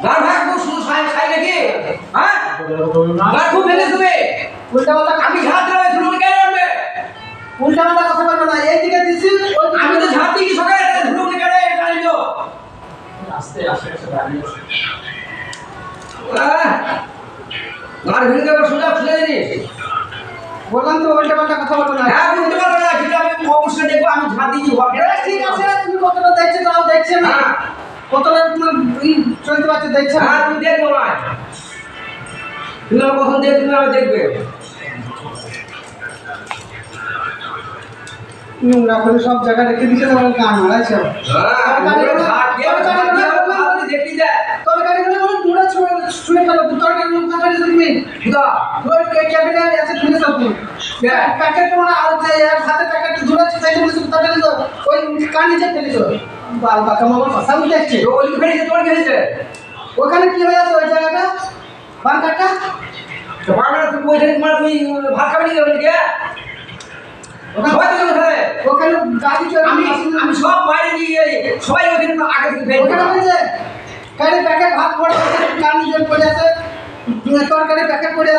গার ভাগ তো শুধু খাই নাকি হ্যাঁ গার খুব ফেলে দেবে উল্টা পাল্টা আমি ঝাড় দেবে ধুলো কেন আনবে উল্টা পাল্টা কথা বলবো না এই দিকে দিছি আমি তো ঝাড় দিই সকালে ধুলো কেন এটা নিলো আস্তে আস্তে দাঁড়িয়ে গার ভেঙে দেবে সোজা খুলে দিস বললাম তো উল্টা পাল্টা কথা বলবো না হ্যাঁ বুঝতে পারো না কিন্তু আমি অবশ্যই দেখবো আমি ঝাড় দিয়েছি ঠিক আছে তুমি কতটা দেখছো তাও দেখছো না কতটা তোমার চলতে পারছে দেখছো হ্যাঁ তুমি দেখবো না তুমি আমার কখন দেখবে তুমি আমি দেখবে নোংরা করে সব জায়গা রেখে দিচ্ছে তোমার গান মারাইছে তরকারিগুলো বলে দূরে শুয়ে গেল তরকারি মুখটা করে তুমি ওই ক্যাবিনে আছে তুমি সব প্যাকেট তোমার আর যে হাতে প্যাকেট দূরে চাই তুমি সব তরকারি দাও ওই কান নিচে ফেলেছো বাল বাকা মামা কথা আমি দেখছি ওই ফেলেছে তোমার ফেলেছে ওখানে কি হয়ে আছে ওই জায়গাটা বাঙ্কারটা তো বাংলা তুমি ওইখানে তোমার তুমি ভাত খাবে নাকি ওইদিকে সবাই তো ওখানে ওখানে গাড়ি চলে আমি সব বাইরে গিয়ে সবাই ওখানে আগে থেকে ফেলে ওখানে বলছে গাড়ি প্যাকেট ভাত পড়ে কান নিচে পড়ে আছে তরকারি প্যাকেট পড়ে আছে